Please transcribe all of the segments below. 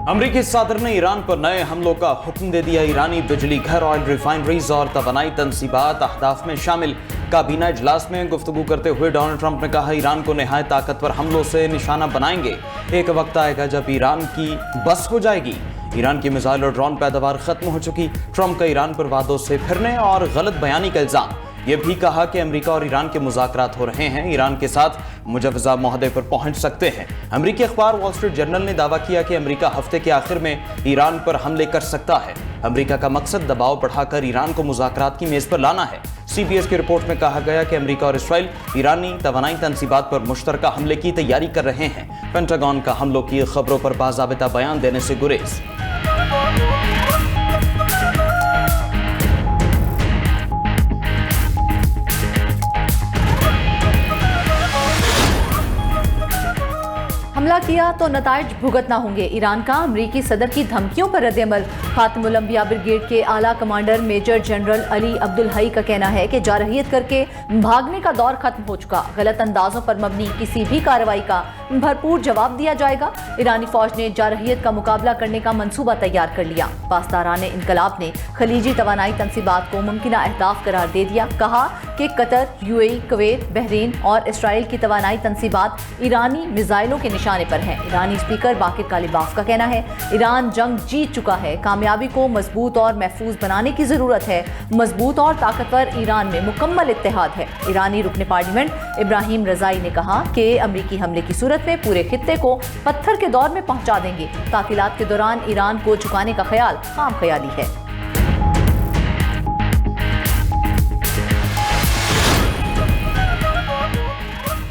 अमरीकी सदर ने ईरान पर नए हमलों का हुक्म दे दिया। ईरानी बिजली घर, ऑयल रिफाइनरीज और तवानाई तनसीबात अहदाफ में शामिल। काबीना इजलास में गुफ्तगू करते हुए डोनाल्ड ट्रंप ने कहा, ईरान को नहायत ताकतवर हमलों से निशाना बनाएंगे। एक वक्त आएगा जब ईरान की बस हो जाएगी। ईरान की मिसाइल और ड्रोन पैदावार खत्म हो चुकी। ट्रंप का ईरान पर वादों से फिरने और गलत बयानी का इल्जाम। यह भी कहा कि अमेरिका और ईरान के मुज़ाकरात हो रहे हैं, ईरान के साथ मुजवजा मुआहदे पर पहुंच सकते हैं। अमेरिकी अखबार वॉल स्ट्रीट जर्नल ने दावा किया कि अमेरिका हफ्ते के आखिर में ईरान पर हमले कर सकता है। अमेरिका का मकसद दबाव बढ़ाकर ईरान को मुज़ाकरात की मेज पर लाना है। CBS की रिपोर्ट में कहा गया कि अमेरिका और इसराइल ईरानी तवानाई तनसीबात पर मुश्तरका हमले की तैयारी कर रहे हैं। पेंटागन का हमलों की खबरों पर बाज़ाबिता बयान देने से गुरेज। हमला किया तो नताइज भुगतना होंगे। ईरान का अमरीकी सदर की धमकियों पर रद्द-ए-अमल। खातिमुल अंबिया ब्रिगेड के आला commander major general Ali Abdul Hai का कहना है कि जारहियत करके भागने का दौर खत्म हो चुका। गलत अंदाजों पर मबनी किसी भी कार्रवाई का भरपूर जवाब दिया जाएगा। ईरानी फौज ने जारहियत का मुकाबला करने का मंसूबा तैयार कर लिया। पासदाराने इनकलाब ने खलीजी तवानाई तनसीबात को मुमकिना अहदाफ करार दे दिया। कहा कि कतर, UAE, कुवैत, बहरीन और इसराइल की तवानाई तनसीबात ईरानी मिसाइलों के निशाने पर हैं। ईरानी स्पीकर बाकिर कालिबाफ का कहना है, ईरान जंग जीत चुका है। कामयाबी को मजबूत और महफूज बनाने की जरूरत है। मजबूत और ताकतवर ईरान में मुकम्मल इत्तेहाद है। ईरानी रुकने पार्लियामेंट इब्राहिम रजाई ने कहा कि अमरीकी हमले की सूरत में पूरे खित्ते को पत्थर के दौर में पहुंचा देंगे। तातीलात के दौरान ईरान को झुकाने का ख्याल खाम ख्याली है।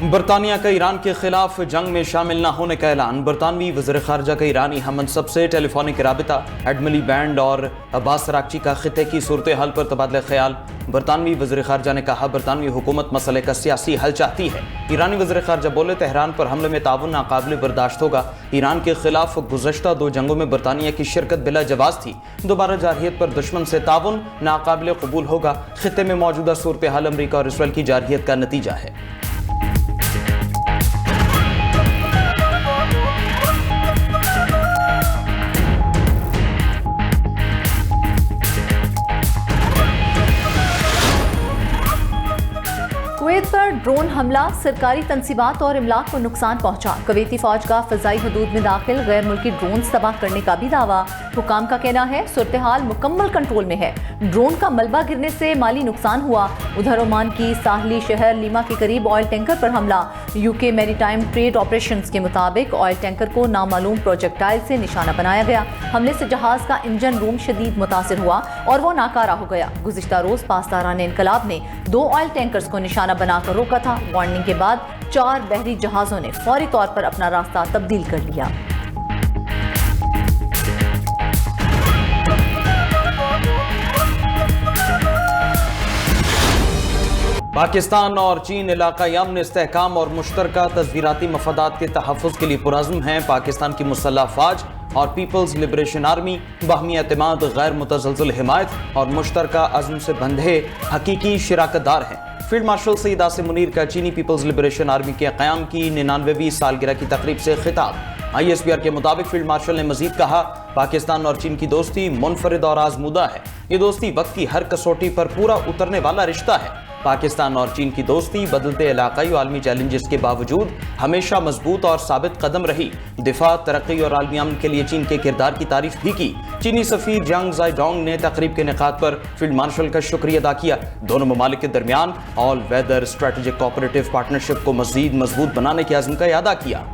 बरतानिया का ईरान के खिलाफ जंग में शामिल न होने का ऐलान। बरतानवी वज़ीर ख़ारजा का ईरानी हममनसब से टेलीफोनिक राबिता। एडमिली बैंड और अब्बास अरागची का खित्ते की सूरत हाल पर तबादला ख्याल। बरतानवी वज़ीर ख़ारजा ने कहा, बरतानवी हुकूमत मसले का सियासी हल चाहती है। ईरानी वज़ीर ख़ारजा बोले, तेहरान पर हमले में ताउन नाकाबिल बर्दाश्त होगा। ईरान के खिलाफ गुज़श्ता 2 जंगों में बरतानिया की शिरकत बिला जवाज़ थी। दोबारा जारहियत पर दुश्मन से ताउन नाकाबिल कबूल होगा। खित्ते में मौजूदा सूरत हाल अमरीका और इसराइल की जारहियत का नतीजा है। कुवैत पर ड्रोन हमला, सरकारी तनसीबात और इमलाक को नुकसान पहुंचा। कुवैती फौज का फ़ज़ाई हदूद में दाखिल गैर मुल्की ड्रोन तबाह करने का भी दावा। हुकाम का कहना है, सूरत हाल मुकम्मल कंट्रोल में है। ड्रोन का मलबा गिरने से माली नुकसान हुआ। उधर ओमान की साहली शहर लीमा के करीब ऑयल टैंकर पर हमला। UK मैरीटाइम ट्रेड ऑपरेशंस के मुताबिक ऑयल टैंकर को नामालूम प्रोजेक्टाइल से निशाना बनाया गया। हमले से जहाज का इंजन रूम शदीद मुतासिर हुआ और वो नाकारा हो गया। गुज़िश्ता रोज पासदाराने इनकलाब ने 2 ऑयल टैंकर्स को निशाना बनाकर रोका था। वार्निंग के बाद 4 बहरी जहाजों ने फौरी तौर पर अपना रास्ता तब्दील कर लिया। पाकिस्तान और चीन इलाकाई अमन, इस्तेहकाम और मुश्तरका तस्वीराती मफादात के तहफ़्फ़ुज़ के लिए पुरअज़्म हैं। पाकिस्तान की मुसल्लह फ़ौज और पीपल्स लिबरेशन आर्मी बाहमी एतमाद, गैर मुतज़लज़ल हिमायत और मुश्तरका अज़्म से बंधे हकीकी शिराकतदार हैं। फील्ड मार्शल सईद आसिम मुनीर का चीनी पीपल्स लिबरेशन आर्मी के क़याम की 99वीं सालगिरह की तकरीब से खिताब। ISPR के मुताबिक फील्ड मार्शल ने मजीद कहा, पाकिस्तान और चीन की दोस्ती मुनफरिद और आजमूदा है। ये दोस्ती वक्त की हर कसौटी पर पूरा उतरने वाला रिश्ता है। पाकिस्तान और चीन की दोस्ती बदलते इलाकाई और आलमी चैलेंजेस के बावजूद हमेशा मजबूत और साबित कदम रही। दिफा, तरक्की और आलमी अमन के लिए चीन के किरदार की तारीफ भी की। चीनी सफीर जांग ज़ाइडोंग ने तकरीब के निकात पर फील्ड मार्शल का शुक्रिया अदा किया। दोनों ममालिक के दरमियान all weather strategic cooperative partnership को मजीद मजबूत बनाने के अज़्म का अदा किया।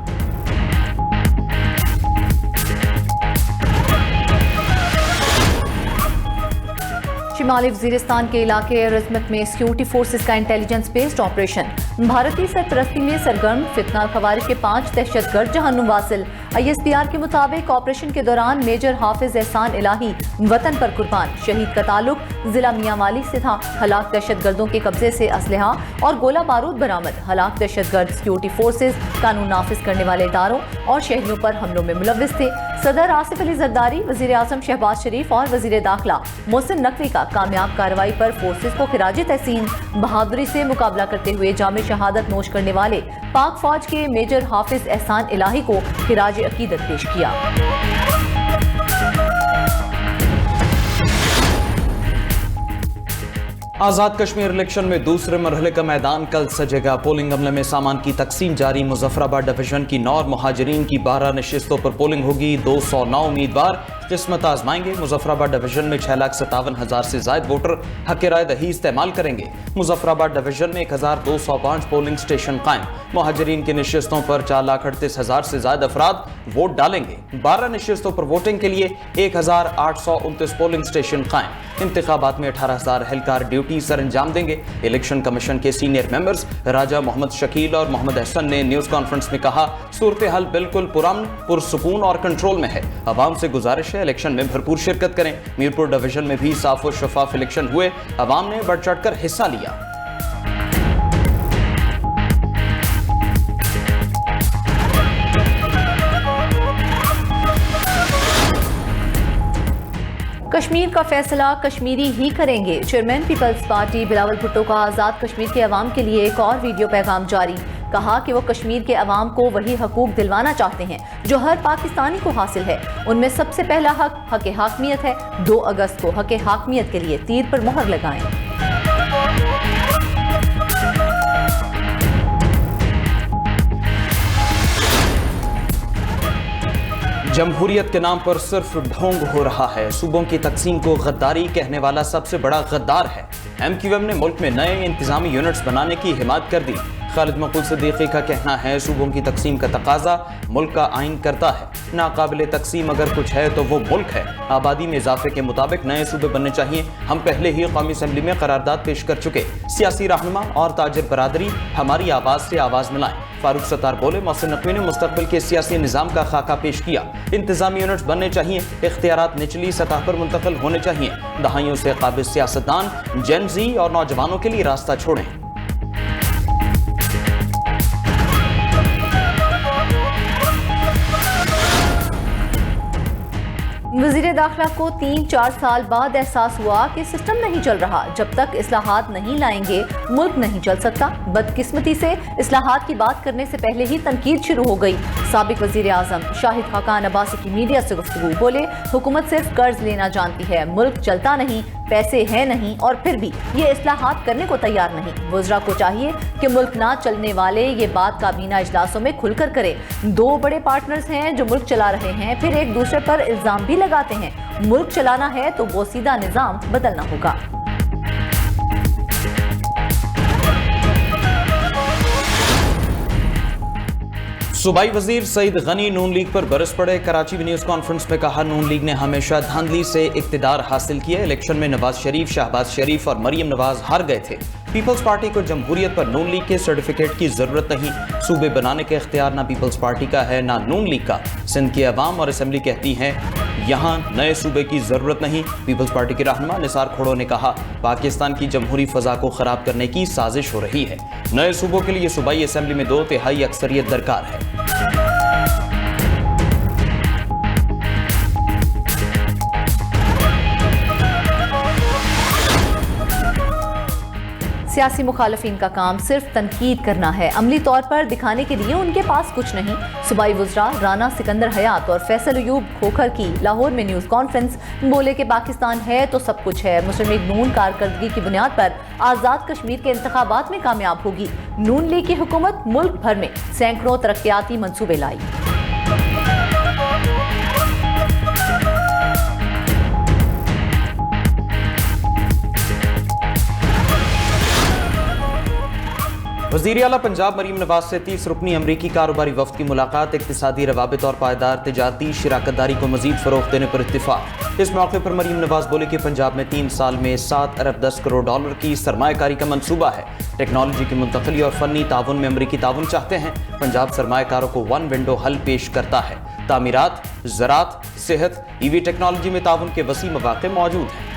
शिमाली वजीरिस्तान के इलाके रज़मत में सिक्योरिटी फोर्सेस का इंटेलिजेंस बेस्ड ऑपरेशन। भारतीय सरपरस्ती में सरगर्म फितना खवारिज के 5 दहशतगर्द जहन्नुम वासिल। ISPR के मुताबिक ऑपरेशन के दौरान मेजर हाफिज एहसान इलाही वतन पर कुर्बान। शहीद का ताल्लुक जिला मियांवाली से था। हलाक दहशतगर्दों के कब्जे से असलहा और गोला बारूद बरामद। हलाक दहशतगर्द सिक्योरिटी फोर्सेस, कानून नाफिज करने वाले इदारों और शहरियों पर हमलों में मुलव्विस थे। सदर आसिफ अली जरदारी, वजीर आजम शहबाज शरीफ और वजीर दाखिला मोहसिन नकवी का कामयाब कार्रवाई पर फोर्सेस को खिराज तहसीन। बहादुरी से मुकाबला करते हुए जामे शहादत नोश करने वाले पाक फौज के मेजर हाफिज एहसान इलाही को खिराज अकीदत पेश किया। आजाद कश्मीर इलेक्शन में दूसरे मरहले का मैदान कल सजेगा। पोलिंग अमले में सामान की तकसीम जारी। मुजफ्फराबाद डिवीजन की 9 मुहाजिरीन की 12 नशिस्तों पर पोलिंग होगी। 209 उम्मीदवार किस्मत आजमाएंगे। मुजफ्फराबाद डिवीजन में 6,57,000 से ज्यादा वोटर हक राय दही इस्तेमाल करेंगे। मुजफ्फराबाद डिवीजन में 1,205 पोलिंग स्टेशन कायम। मुहाजिरीन की नशिस्तों पर 4,38,000 से ज्यादा अफराद वोट डालेंगे। 12 नशिस्तों पर वोटिंग के लिए 1,829 पोलिंग स्टेशन कायम। इंतखाबात में 18,000 एहलकार ड्यूटी सर अंजाम देंगे। इलेक्शन कमीशन के सीनियर मेंबर्स राजा मोहम्मद शकील और मोहम्मद अहसन ने न्यूज कॉन्फ्रेंस में कहा, सूरत हाल बिल्कुल पुरअमन, पुरसुकून और कंट्रोल में है। अवाम से गुजारिश है इलेक्शन में भरपूर शिरकत करें। मीरपुर डिवीजन में भी साफ और शफाफ इलेक्शन हुए। अवाम ने बढ़ चढ़कर हिस्सा लिया। कश्मीर का फैसला कश्मीरी ही करेंगे। Chairman Peoples Party Bilawal Bhutto का आज़ाद कश्मीर के अवाम के लिए एक और वीडियो पैगाम जारी। कहा कि वो कश्मीर के अवाम को वही हकूक दिलवाना चाहते हैं जो हर पाकिस्तानी को हासिल है। उनमें सबसे पहला हक हाकमियत है। 2 अगस्त को हक हाकमियत के लिए तीर पर मोहर लगाएं। जमहूरियत के नाम पर सिर्फ ढोंग हो रहा है। सूबों की तकसीम को गद्दारी कहने वाला सबसे बड़ा गद्दार है। MQM ने मुल्क में नए इंतजामी यूनिट्स बनाने की हिमायत कर दी। खालिद मकबूल सिद्दीकी का कहना है, सूबों की तकसीम का तकाजा मुल्क का आइन करता है। नाकाबिले तकसीम अगर कुछ है तो वो मुल्क है। आबादी में इजाफे के मुताबिक नए सूबे बनने चाहिए। हम पहले ही कौमी असम्बली में करारदाद पेश कर चुके। सियासी रहनुमा और ताजिर बरादरी हमारी आवाज़ से आवाज़ मिलाएं। फारूक सत्तार बोले, मोहसिन नकवी ने मुस्तकबिल के सियासी निज़ाम का खाका पेश किया। इंतजामी यूनिट्स बनने चाहिए। इख्तियारात निचली सतह पर मुंतकिल होने चाहिए। दहाइयों से काबिल सियासतदान जेन ज़ी और नौजवानों के लिए रास्ता छोड़ें। वज़ीर दाखिला को 3-4 साल बाद एहसास हुआ कि सिस्टम नहीं चल रहा। जब तक इस्लाहात नहीं लाएंगे मुल्क नहीं चल सकता। बदकिस्मती से इस्लाहात की बात करने से पहले ही तनकीद शुरू हो गई। साबिक वज़ीर आज़म शाहिद खाकान अब्बासी की मीडिया से गुफ्तगू। बोले, हुकूमत सिर्फ कर्ज लेना जानती है, मुल्क चलता नहीं, पैसे हैं नहीं और फिर भी ये इस्लाहात करने को तैयार नहीं। वज़रा को चाहिए कि मुल्क ना चलने वाले ये बात काबीना इजलासों में खुलकर करे। 2 बड़े पार्टनर्स हैं जो मुल्क चला रहे हैं, फिर एक दूसरे पर इल्जाम भी लगाते हैं। मुल्क चलाना है तो वो सीधा निजाम बदलना होगा। सूबाई वजीर सईद गनी नून लीग पर बरस पड़े। कराची में न्यूज कॉन्फ्रेंस में कहा, नून लीग ने हमेशा धांधली से इक्तिदार हासिल किया। इलेक्शन में नवाज शरीफ, शहबाज शरीफ और मरियम नवाज हार गए थे। पीपल्स पार्टी को जमहूरियत पर नून लीग के सर्टिफिकेट की जरूरत नहीं। सूबे बनाने के इख्तियार ना पीपल्स पार्टी का है ना नून लीग का। सिंध के अवाम और असम्बली कहती हैं यहाँ नए सूबे की जरूरत नहीं। पीपल्स पार्टी के रहनुमा निसार खोड़ो ने कहा, पाकिस्तान की जमहूरी फजा को खराब करने की साजिश हो रही है। नए सूबों के लिए सूबाई असम्बली में 2/3 अक्सरियत दरकार है। सियासी मुखालफिन का काम सिर्फ तनकीद करना है, अमली तौर पर दिखाने के लिए उनके पास कुछ नहीं। सूबाई वज़रा राना सिकंदर हयात और फैसल अयूब खोखर की लाहौर में न्यूज़ कॉन्फ्रेंस। बोले कि पाकिस्तान है तो सब कुछ है। मुस्लिम लीग नून कारकर्दगी की बुनियाद पर आज़ाद कश्मीर के इंतखाबात में कामयाब होगी। नून लीग की हुकूमत मुल्क भर में सैकड़ों तरक्याती मंसूबे लाई। वज़ीर आला पंजाब मरीम नवाज से 30 रुकनी अमरीकी कारोबारी वफ्द की मुलाकात। इक्तिसादी रवाबित और पायदार तिजारती शराकतदारी को मजीद फ़रोग़ देने पर इत्तिफाक। इस मौके पर मरीम नवाज बोले कि पंजाब में 3 साल में 7 अरब 10 करोड़ डॉलर की सरमायाकारी का मंसूबा है। टेक्नोलॉजी की मुंतकली और फ़नी ताउन में अमरीकी ताउन चाहते हैं। पंजाब सरमायाकारों को 1 विंडो हल पेश करता है। तामीरात, ज़राअत, सेहत, EV टेक्नोलॉजी में ताउन के वसी मौक़े मौजूद हैं।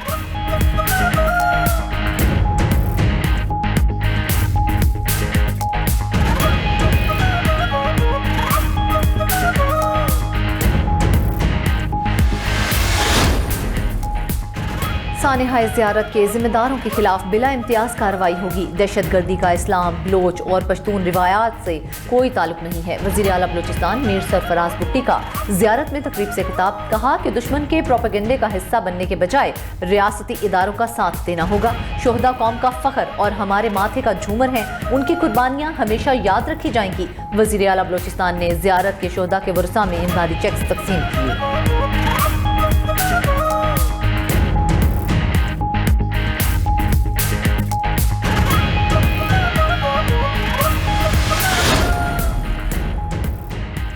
तानिहाई ज़ियारत के जिम्मेदारों के खिलाफ बिला इम्तियाज कार्रवाई होगी। दहशत गर्दी का इस्लाम, बलोच और पश्तून रिवायात से कोई ताल्लुक नहीं है। वज़ीर आला बलूचिस्तान मीर सरफराज भुट्टी का ज़ियारत में तकरीब से खिताब, कहा कि दुश्मन के प्रोपेगेंडे का हिस्सा बनने के बजाय रियासती इदारों का साथ देना होगा। शोहदा कौम का फ़ख्र और हमारे माथे का झूमर हैं, उनकी कुर्बानियाँ हमेशा याद रखी जाएंगी। वज़ीर आला बलूचिस्तान ने ज़ियारत के शोहदा के वरसा में इमदादी चेक्स तकसीम किए।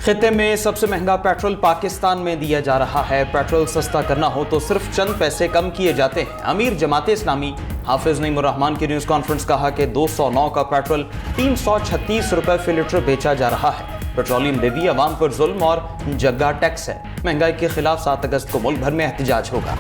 खित्ते में सबसे महंगा पेट्रोल पाकिस्तान में दिया जा रहा है। पेट्रोल सस्ता करना हो तो सिर्फ चंद पैसे कम किए जाते हैं। अमीर जमात इस्लामी हाफिज नईमुर रहमान की न्यूज़ कॉन्फ्रेंस कहा कि 209 का पेट्रोल 336 रुपए फी लीटर बेचा जा रहा है। पेट्रोलियम लेवी अवाम पर जुल्म और जग्गा टैक्स है। महंगाई के खिलाफ 7 अगस्त को मुल्क भर में एहतजाज होगा।